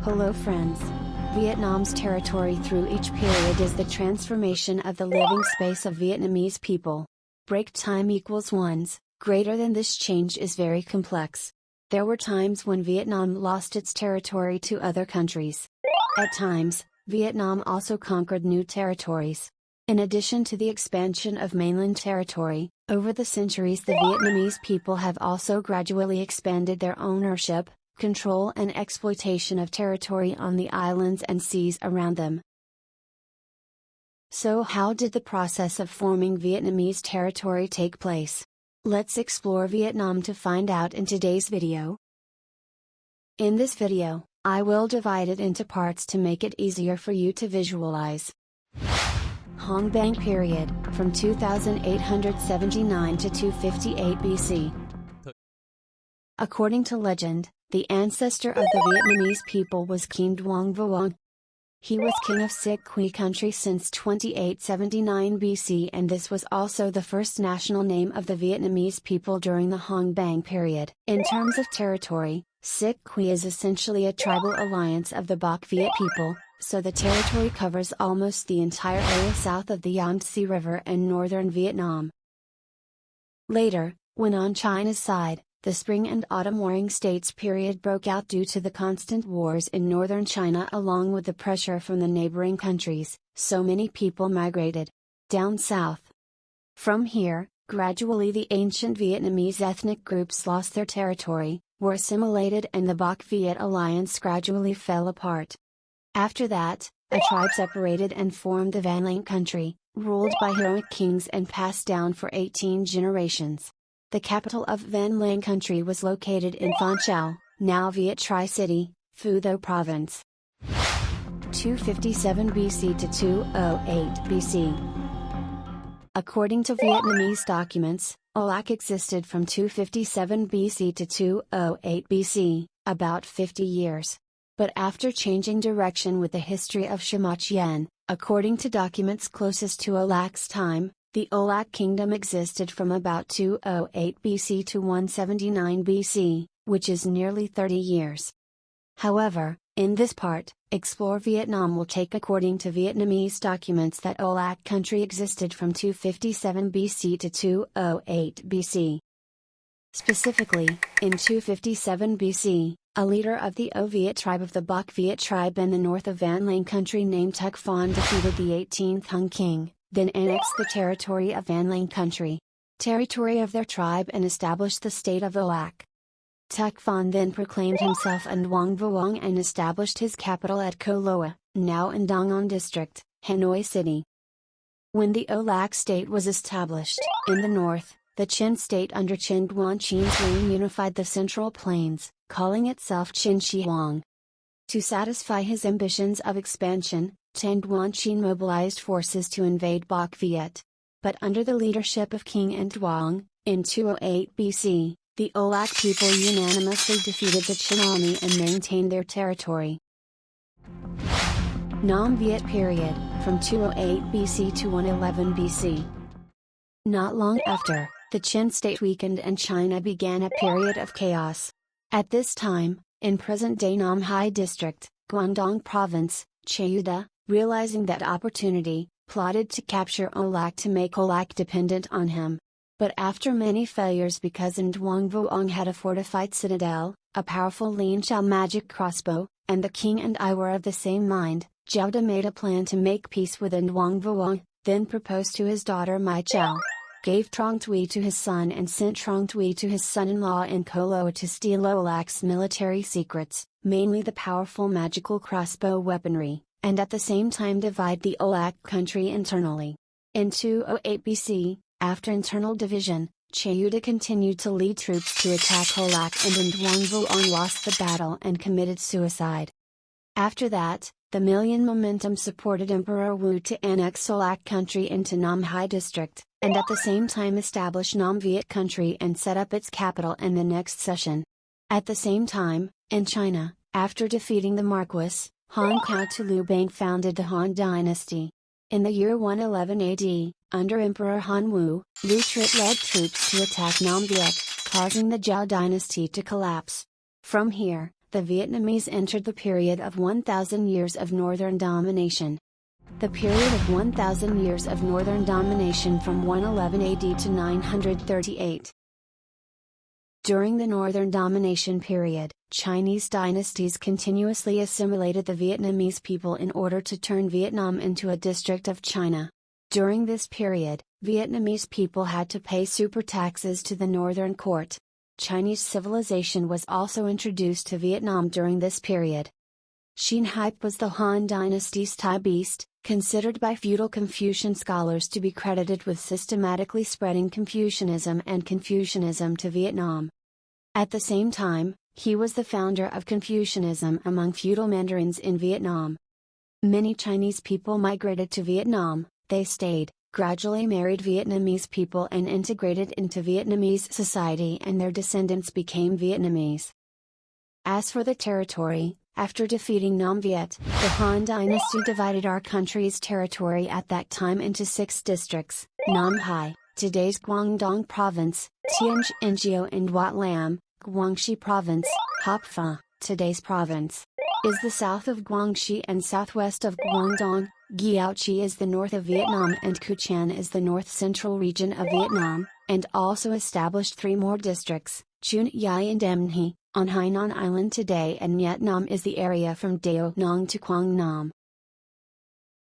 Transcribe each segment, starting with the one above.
Hello friends. Vietnam's territory through each period is the transformation of the living space of Vietnamese people. Break time equals ones, greater than this change is very complex. There were times when Vietnam lost its territory to other countries. At times, Vietnam also conquered new territories. In addition to the expansion of mainland territory, over the centuries the Vietnamese people have also gradually expanded their ownership, control and exploitation of territory on the islands and seas around them. So how did the process of forming Vietnamese territory take place? Let's explore Vietnam to find out in today's video. In this video, I will divide it into parts to make it easier for you to visualize. Hong Bang period, from 2879 to 258 BC. According to legend, the ancestor of the Vietnamese people was King Duong Vuong. He was king of Sic Quy country since 2879 BC, and this was also the first national name of the Vietnamese people during the Hong Bang period. In terms of territory, Sic Quy is essentially a tribal alliance of the Bach Viet people, so the territory covers almost the entire area south of the Yangtze River and northern Vietnam. Later, when on China's side, the Spring and Autumn Warring States period broke out due to the constant wars in northern China along with the pressure from the neighboring countries, so many people migrated down south. From here, gradually the ancient Vietnamese ethnic groups lost their territory, were assimilated, and the Bach Viet alliance gradually fell apart. After that, a tribe separated and formed the Van Lang country, ruled by heroic kings and passed down for 18 generations. The capital of Van Lang country was located in Phan Chau, now Viet Tri City, Phu Tho province. 257 BC to 208 BC. According to Vietnamese documents, Olac existed from 257 BC to 208 BC, about 50 years. But after changing direction with the history of Shamachian, according to documents closest to Olac's time, the Olac kingdom existed from about 208 BC to 179 BC, which is nearly 30 years. However, in this part, Explore Vietnam will take according to Vietnamese documents that Olac country existed from 257 BC to 208 BC. Specifically, in 257 BC, a leader of the O Viet tribe of the Bach Viet tribe in the north of Van Lang country named Tuc Phan defeated the 18th Hung king, then annexed the territory of Van Lang country, territory of their tribe, and established the state of Olac. Tuc Phan then proclaimed himself Duong Vuong and established his capital at Co Loa, now in Dong An district, Hanoi City. When the Olac state was established, in the north, the Chin state under Chin Duan Chin's reign unified the central plains, calling itself Chin Shi Huang. To satisfy his ambitions of expansion, Chin Duan Chin mobilized forces to invade Bach Viet. But under the leadership of King Duong, in 208 BC, the Olac people unanimously defeated the Chin army and maintained their territory. Nam Viet period, from 208 BC to 111 BC. Not long after, the Chin state weakened and China began a period of chaos. At this time, in present-day Nam Hai district, Guangdong province, Chiuda, realizing that opportunity, plotted to capture Olac to make Olac dependent on him. But after many failures because Duong Vuong had a fortified citadel, a powerful Lin Chao magic crossbow, and the king and I were of the same mind, Jiao Da made a plan to make peace with Duong Vuong, then proposed to his daughter Mai Chao. Gave Trong Tui to his son and sent Trong Tui to his son-in-law in Co Loa to steal Olac's military secrets, mainly the powerful magical crossbow weaponry, and at the same time divide the Olac country internally. In 208 BC, after internal division, Chiuda continued to lead troops to attack Olac, and Duong Vuong lost the battle and committed suicide. After that, the Million Momentum supported Emperor Wu to annex Olac country into Nam Hai district, and at the same time establish Nam Viet country and set up its capital in the next session. At the same time, in China, after defeating the Marquis, Han Cao to Liu Bang founded the Han dynasty. In the year 111 AD, under Emperor Han Wu, Lu Trit led troops to attack Nam Viet, causing the Zhao dynasty to collapse. From here, the Vietnamese entered the period of 1,000 years of northern domination. The period of 1,000 years of northern domination from 111 AD to 938. During the northern domination period, Chinese dynasties continuously assimilated the Vietnamese people in order to turn Vietnam into a district of China. During this period, Vietnamese people had to pay super taxes to the northern court. Chinese civilization was also introduced to Vietnam during this period. Xin Hype was the Han dynasty's Tai beast, considered by feudal Confucian scholars to be credited with systematically spreading Confucianism and Confucianism to Vietnam. At the same time, he was the founder of Confucianism among feudal mandarins in Vietnam. Many Chinese people migrated to Vietnam, they stayed, gradually married Vietnamese people and integrated into Vietnamese society, and their descendants became Vietnamese. As for the territory, after defeating Nam Viet, the Han dynasty divided our country's territory at that time into 6 districts: Nam Hai, today's Guangdong Province; Tianj Ngio and Wat Lam, Guangxi Province; Hop Pha, today's province, is the south of Guangxi and southwest of Guangdong; Giao Chi is the north of Vietnam, and Cu Chan is the north-central region of Vietnam, and also established 3 more districts: Chun Yai and Em Nhi, on Hainan Island today, and Nhiet Nam is the area from Dao Nang to Quang Nam.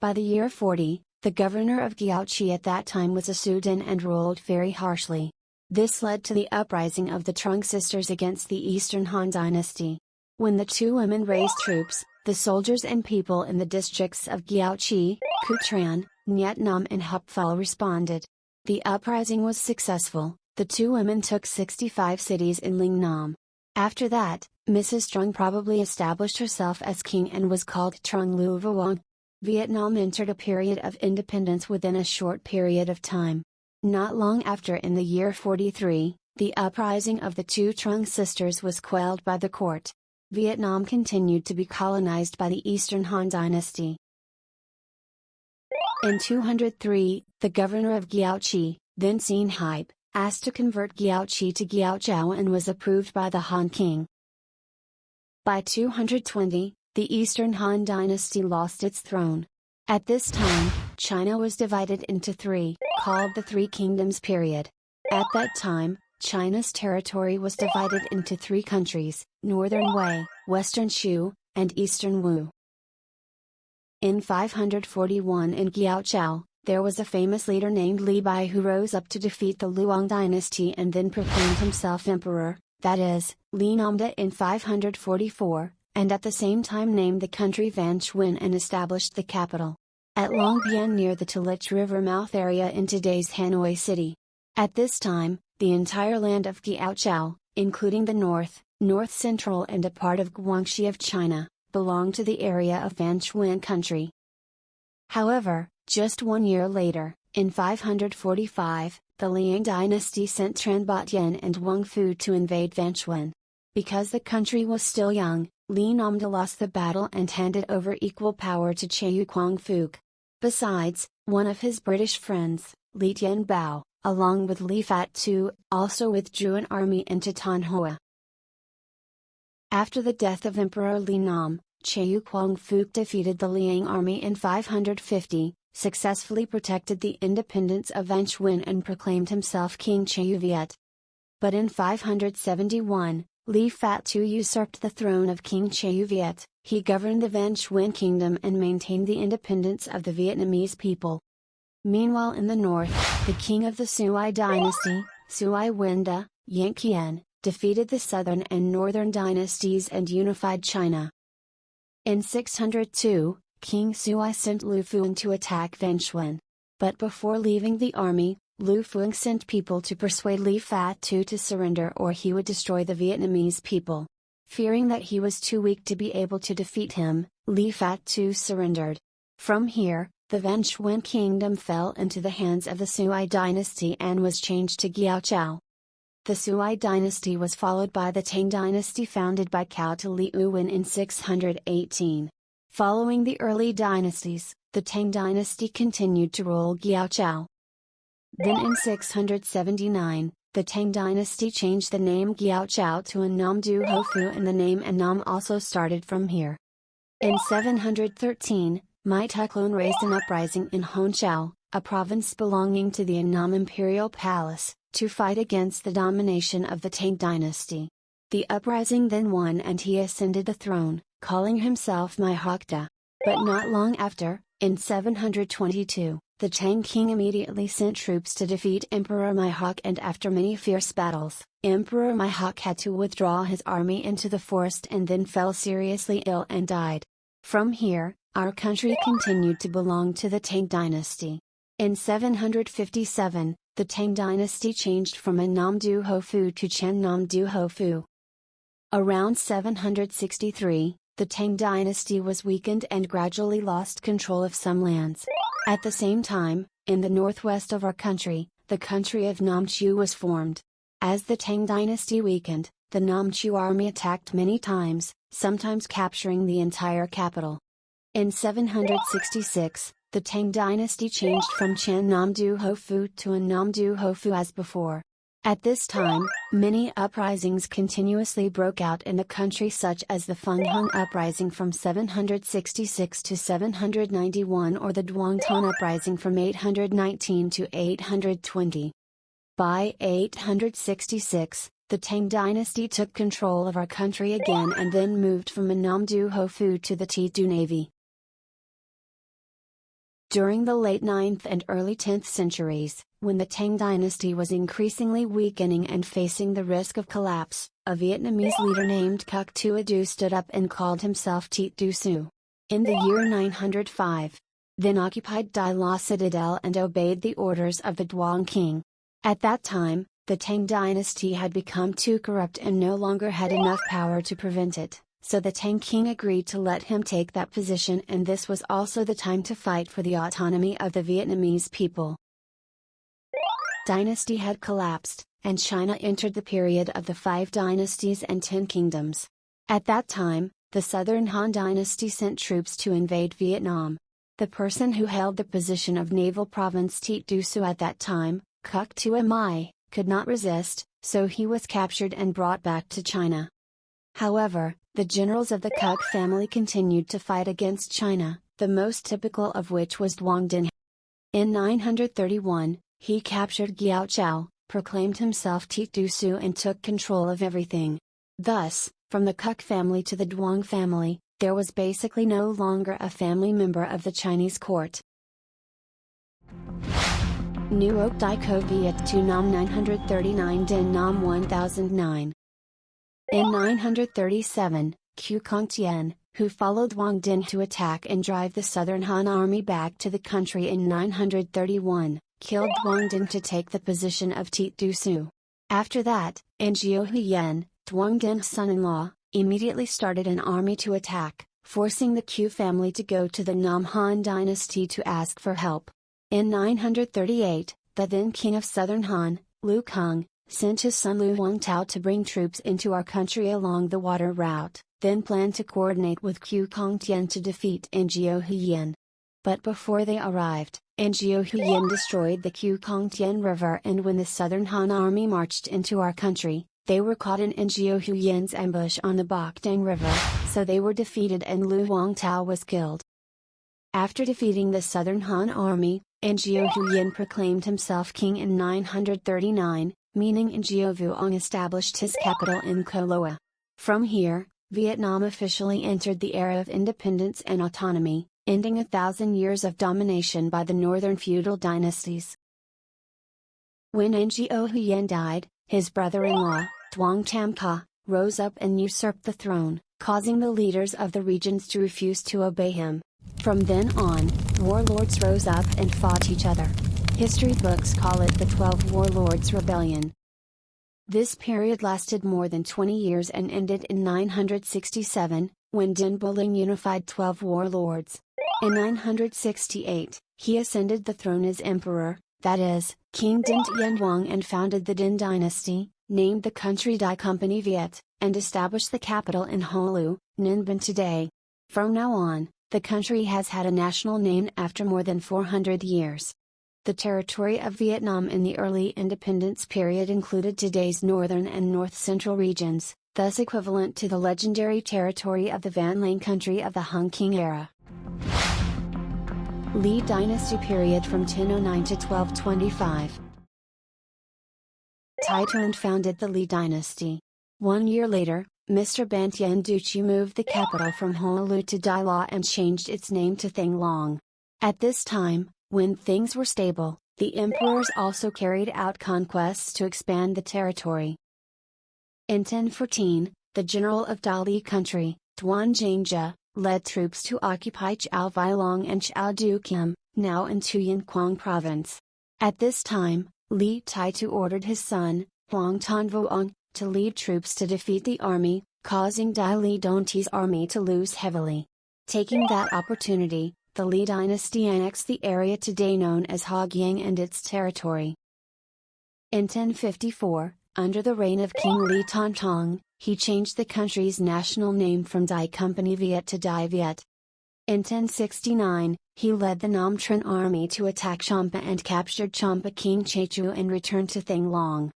By the year 40, the governor of Giao Chi at that time was a Sudin and ruled very harshly. This led to the uprising of the Trung sisters against the Eastern Han dynasty. When the 2 women raised troops, the soldiers and people in the districts of Giao Chi, Cu Tran, Nhiet Nam and Hup Pho responded. The uprising was successful. The 2 women took 65 cities in Linh Nam. After that, Mrs. Trung probably established herself as king and was called Trung Lu Vuong. Vietnam entered a period of independence within a short period of time. Not long after, in the year 43, the uprising of the 2 Trung sisters was quelled by the court. Vietnam continued to be colonized by the Eastern Han dynasty. In 203, the governor of Giao Chi, then Xin Hype, asked to convert Giao Chi to Giao Chao and was approved by the Han king. By 220, the Eastern Han dynasty lost its throne. At this time, China was divided into 3, called the Three Kingdoms period. At that time, China's territory was divided into 3 countries: Northern Wei, Western Shu, and Eastern Wu. In 541 in Giao Chao, there was a famous leader named Li Bai who rose up to defeat the Luong dynasty and then proclaimed himself emperor, that is, Li Namda, in 544, and at the same time named the country Van Chuan and established the capital at Long Bien near the Talich River mouth area in today's Hanoi City. At this time, the entire land of Giao Chao, including the north, north-central and a part of Guangxi of China, belonged to the area of Van Chuan country. However, just 1 year later, in 545, the Liang dynasty sent Tran Bot Yen and Wang Fu to invade Van Chuan. Because the country was still young, Li Namda lost the battle and handed over equal power to Cheu Quang Phuc. Besides, one of his British friends, Li Tien Bao, along with Li Fat Tu, also withdrew an army into Tan Hoa. After the death of Emperor Li Nam, Cheu Quang Phuc defeated the Liang army in 550, successfully protected the independence of Van Chuan and proclaimed himself King Cheu Viet. But in 571, Li Fat Tu usurped the throne of King Cheu Viet. He governed the Van Chuan kingdom and maintained the independence of the Vietnamese people. Meanwhile, in the north, the king of the Sui dynasty, Sui Wenda, Yang Qian, defeated the southern and northern dynasties and unified China. In 602, King Sui sent Lu Fuang to attack Van Chuan. But before leaving the army, Lu Fuang sent people to persuade Li Fat Tu to surrender or he would destroy the Vietnamese people. Fearing that he was too weak to be able to defeat him, Li Fat Tu surrendered. From here, the Van Chuan kingdom fell into the hands of the Sui dynasty and was changed to Giao Chao. The Sui dynasty was followed by the Tang dynasty founded by Cao To Liu Wen in 618. Following the early dynasties, the Tang dynasty continued to rule Giao Chao. Then in 679, the Tang dynasty changed the name Giaochao to Annam-du Hofu, and the name Annam also started from here. In 713, Mai Tuklun raised an uprising in Hongqiao, a province belonging to the Annam imperial palace, to fight against the domination of the Tang dynasty. The uprising then won and he ascended the throne, calling himself Mai Hokda. But not long after, in 722, the Tang king immediately sent troops to defeat Emperor Maihok, and after many fierce battles, Emperor Maihok had to withdraw his army into the forest and then fell seriously ill and died. From here, our country continued to belong to the Tang dynasty. In 757, the Tang dynasty changed from Annam-du Hofu to Chen-nam-du Hofu. Around 763, the Tang dynasty was weakened and gradually lost control of some lands. At the same time, in the northwest of our country, the country of Namchu was formed. As the Tang dynasty weakened, the Namchu army attacked many times, sometimes capturing the entire capital. In 766, the Tang dynasty changed from Chen-nam-du Hofu to Annam-du Hofu as before. At this time, many uprisings continuously broke out in the country, such as the Fenghung uprising from 766 to 791 or the Duangtan uprising from 819 to 820. By 866, the Tang dynasty took control of our country again and then moved from Annam-du Hofu to the Titu Navy. During the late 9th and early 10th centuries, when the Tang dynasty was increasingly weakening and facing the risk of collapse, a Vietnamese leader named Cuc Tua Du stood up and called himself Tiet Du Su. In the year 905, then occupied Dai La citadel and obeyed the orders of the Duong king. At that time, the Tang dynasty had become too corrupt and no longer had enough power to prevent it. So the Tang king agreed to let him take that position, and this was also the time to fight for the autonomy of the Vietnamese people. Dynasty had collapsed, and China entered the period of the 5 dynasties and 10 kingdoms. At that time, the Southern Han dynasty sent troops to invade Vietnam. The person who held the position of naval province Tiet Du Su at that time, Cuc Tua Mai, could not resist, so he was captured and brought back to China. However, the generals of the Cuc family continued to fight against China, the most typical of which was Duong Din. In 931, he captured Giaochao, proclaimed himself Tiet Du Su and took control of everything. Thus, from the Cuc family to the Duong family, there was basically no longer a family member of the Chinese court. Nuoc Dai Co Viet Tu Nam 939 Din Nam 1009. In 937, Qiu Kongtian, who followed Duong Din to attack and drive the Southern Han army back to the country in 931, killed Duong Din to take the position of Tiet Du Su. After that, Ngo Huyen, Duong Din's son-in-law, immediately started an army to attack, forcing the Qiu family to go to the Nam Han dynasty to ask for help. In 938, the then king of Southern Han, Lu Kang, sent his son Lu Wangtao to bring troops into our country along the water route, then planned to coordinate with Qiu Kongtian to defeat Ngo Huyen. But before they arrived, Ngo Huyen destroyed the Qiu Kongtian River, and when the Southern Han army marched into our country, they were caught in Ngo Huyen's ambush on the Bac Dang River, so they were defeated and Lu Wangtao was killed. After defeating the Southern Han army, Ngo Huyen proclaimed himself king in 939, meaning Ngo Vuong established his capital in Co Loa. From here, Vietnam officially entered the era of independence and autonomy, ending 1,000 years of domination by the northern feudal dynasties. When Ngo Huyen died, his brother-in-law, Duong Tam Ka, rose up and usurped the throne, causing the leaders of the regions to refuse to obey him. From then on, warlords rose up and fought each other. History books call it the 12 Warlords Rebellion. This period lasted more than 20 years and ended in 967, when Dinh Buling unified 12 warlords. In 968, he ascended the throne as emperor, that is, King Dinh Dien Huang, and founded the Dinh dynasty, named the country Dai Company Viet, and established the capital in Ho Lu, Ninh Binh today. From now on, the country has had a national name after more than 400 years. The territory of Vietnam in the early independence period included today's northern and north-central regions, thus equivalent to the legendary territory of the Van Lang country of the Hung King era. Lý Dynasty period from 1009 to 1225. Tai Tuan founded the Lý Dynasty. 1 year later, Mr. Ban Tien Duchi moved the capital from Honolulu to Dai La and changed its name to Thang Long. At this time, when things were stable, the emperors also carried out conquests to expand the territory. In 1014, the general of Dali country, Tuan Jiangjia, led troops to occupy Chao Vai Long and Chao Du Kim, now in Tuyen Quang province. At this time, Li Taitu ordered his son, Huang Tan Vuong, to lead troops to defeat the army, causing Dai Li Donti's army to lose heavily. Taking that opportunity, the Lý Dynasty annexed the area today known as Hogyang and its territory. In 1054, under the reign of King Lý Thanh Tong, he changed the country's national name from Dai Company Viet to Dai Viet. In 1069, he led the Nam Trinh army to attack Champa and captured Champa King Chechu and returned to Thang Long.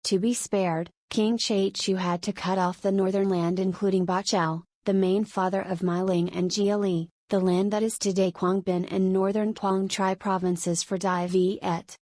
To be spared, King Chechu had to cut off the northern land including Ba Chao, the main father of My Ling and Jia Li, the land that is today Quang Binh and northern Quang Tri provinces for Dai Viet.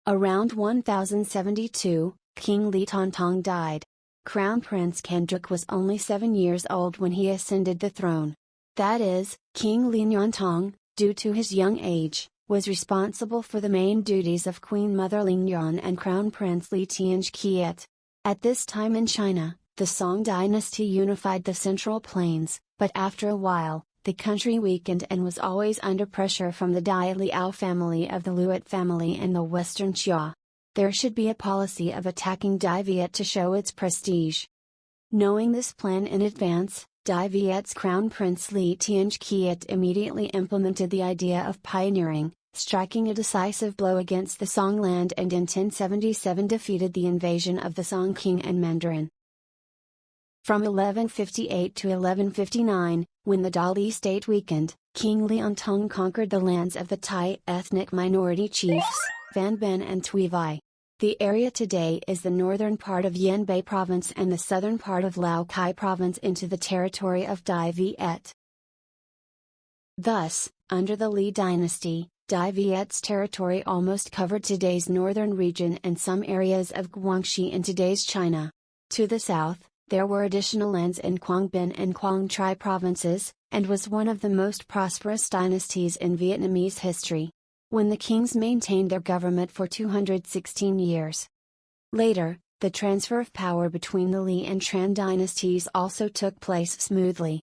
Around 1072, King Lý Thanh Tong died. Crown Prince Kendrick was only 7 years old when he ascended the throne. That is, King Lý Nhan Tong, due to his young age, was responsible for the main duties of Queen Mother Lý Nhan and Crown Prince Lý Tian Kiet. At this time in China, the Song dynasty unified the Central Plains, but after a while, the country weakened and was always under pressure from the Dai Liao family of the Luat family and the Western Xia. There should be a policy of attacking Dai Viet to show its prestige. Knowing this plan in advance, Dai Viet's Crown Prince Lý Tian Kiet immediately implemented the idea of pioneering, striking a decisive blow against the Song land and in 1077 defeated the invasion of the Song king and Mandarin. From 1158 to 1159, when the Dali state weakened, King Lian Tong conquered the lands of the Thai ethnic minority chiefs, Van Binh and Tui Vai. The area today is the northern part of Yanbai province and the southern part of Lao Cai province into the territory of Dai Viet. Thus, under the Lý dynasty, Dai Viet's territory almost covered today's northern region and some areas of Guangxi in today's China. To the south, there were additional lands in Quang Binh and Quang Tri provinces, and was one of the most prosperous dynasties in Vietnamese history. When the kings maintained their government for 216 years. Later, the transfer of power between the Lý and Tran dynasties also took place smoothly.